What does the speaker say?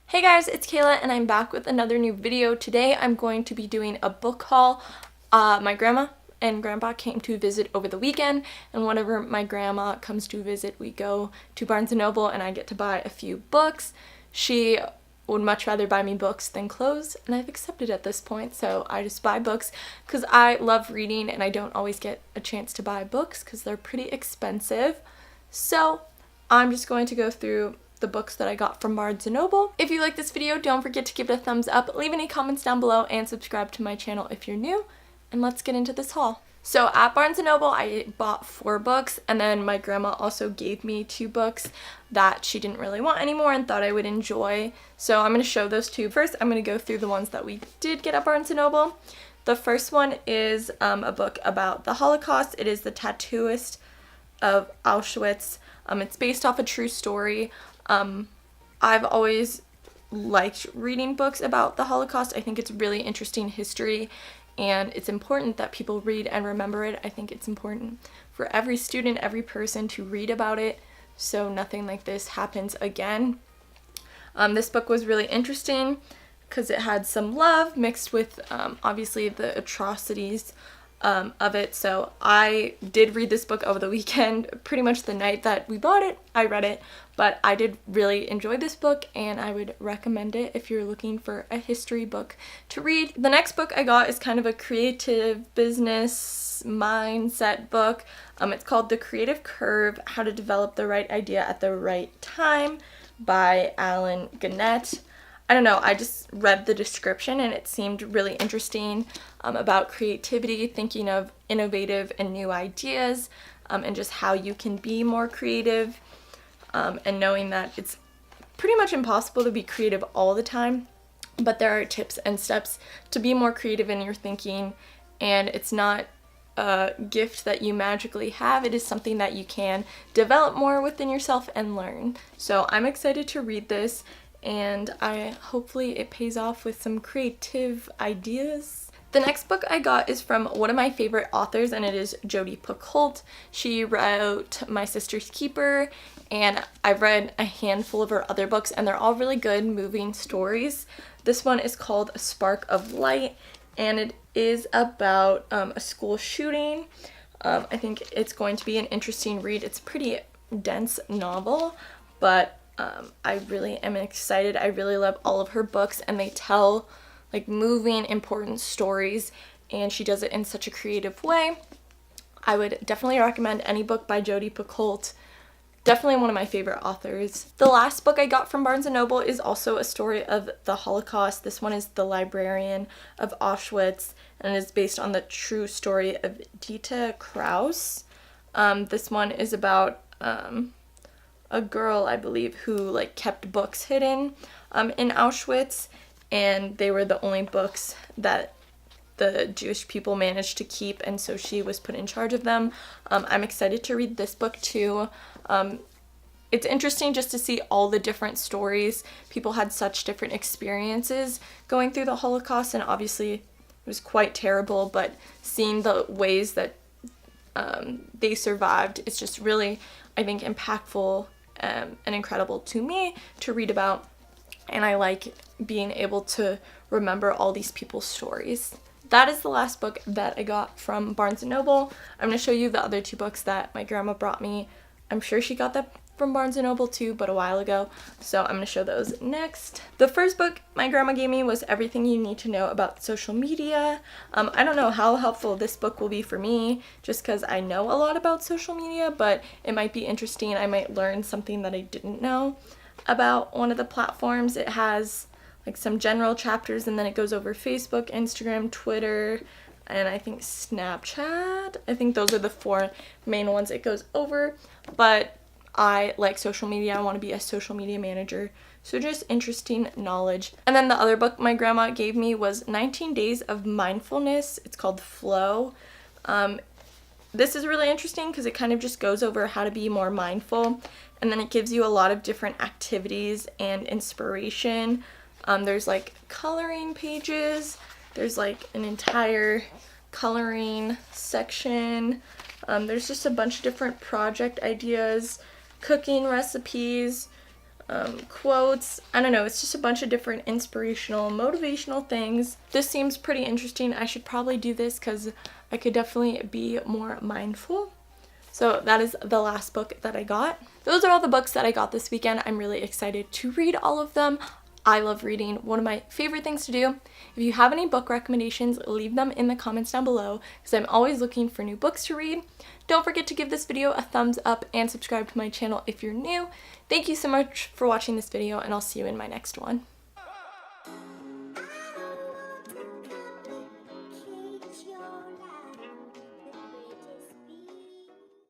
Hey guys, it's Kayla and I'm back with another new video. Today I'm going to be doing a book haul. My grandma and grandpa came to visit over the weekend, and whenever my grandma comes to visit, we go to Barnes & Noble and I get to buy a few books. She would much rather buy me books than clothes, and I've accepted at this point, so I just buy books because I love reading and I don't always get a chance to buy books because they're pretty expensive. So I'm just going to go through the books that I got from Barnes & Noble. If you like this video, don't forget to give it a thumbs up, leave any comments down below, and subscribe to my channel if you're new, and let's get into this haul. So at Barnes & Noble, I bought 4 books, and then my grandma also gave me 2 books that she didn't really want anymore and thought I would enjoy. So I'm going to show those 2. First, I'm going to go through the ones that we did get at Barnes & Noble. The first one is a book about the Holocaust. It is The Tattooist of Auschwitz. It's based off a true story. I've always liked reading books about the Holocaust. I think it's really interesting history, and it's important that people read and remember it. I think it's important for every student, every person to read about it so nothing like this happens again. This book was really interesting because it had some love mixed with obviously the atrocities of it. So I did read this book over the weekend. Pretty much the night that we bought it, I read it, but I did really enjoy this book and I would recommend it if you're looking for a history book to read. The next book I got is kind of a creative business mindset book. It's called The Creative Curve: How to Develop the Right Idea at the Right Time by Alan Gannett. I don't know, I just read the description and it seemed really interesting about creativity, thinking of innovative and new ideas, and just how you can be more creative, and knowing that it's pretty much impossible to be creative all the time, but there are tips and steps to be more creative in your thinking, and it's not a gift that you magically have. It is something that you can develop more within yourself and learn. So I'm excited to read this, and hopefully it pays off with some creative ideas. The next book I got is from one of my favorite authors, and it is Jodi Picoult. She wrote My Sister's Keeper, and I've read a handful of her other books, and they're all really good, moving stories. This one is called A Spark of Light, and it is about a school shooting. I think it's going to be an interesting read. It's a pretty dense novel, but I really am excited. I really love all of her books, and they tell like moving, important stories, and she does it in such a creative way. I would definitely recommend any book by Jodi Picoult. Definitely one of my favorite authors. The last book I got from Barnes & Noble is also a story of the Holocaust. This one is The Librarian of Auschwitz, and it is based on the true story of Dita Kraus. This one is about a girl, I believe, who like kept books hidden in Auschwitz, and they were the only books that the Jewish people managed to keep, and so she was put in charge of them. I'm excited to read this book too. It's interesting just to see all the different stories. People had such different experiences going through the Holocaust, and obviously it was quite terrible, but seeing the ways that they survived is just really, I think, impactful and incredible to me to read about, and I like being able to remember all these people's stories. That is the last book that I got from Barnes & Noble. I'm going to show you the other 2 books that my grandma brought me. I'm sure she got that from Barnes & Noble too, but a while ago, so I'm going to show those next. The first book my grandma gave me was Everything You Need to Know About Social Media. I don't know how helpful this book will be for me, just because I know a lot about social media, but it might be interesting. I might learn something that I didn't know about one of the platforms. It has like some general chapters, and then it goes over Facebook, Instagram, Twitter, and I think Snapchat. I think those are the 4 main ones it goes over, but I like social media. I want to be a social media manager, so just interesting knowledge. And then the other book my grandma gave me was 19 Days of Mindfulness. It's called Flow. This is really interesting because it kind of just goes over how to be more mindful, and then it gives you a lot of different activities and inspiration. There's like coloring pages, there's like an entire coloring section, there's just a bunch of different project ideas, cooking recipes, quotes. I don't know, it's just a bunch of different inspirational, motivational things. This seems pretty interesting. I should probably do this because I could definitely be more mindful. So that is the last book that I got. Those are all the books that I got this weekend. I'm really excited to read all of them. I love reading, one of my favorite things to do. If you have any book recommendations, leave them in the comments down below because I'm always looking for new books to read. Don't forget to give this video a thumbs up and subscribe to my channel if you're new. Thank you so much for watching this video, and I'll see you in my next one.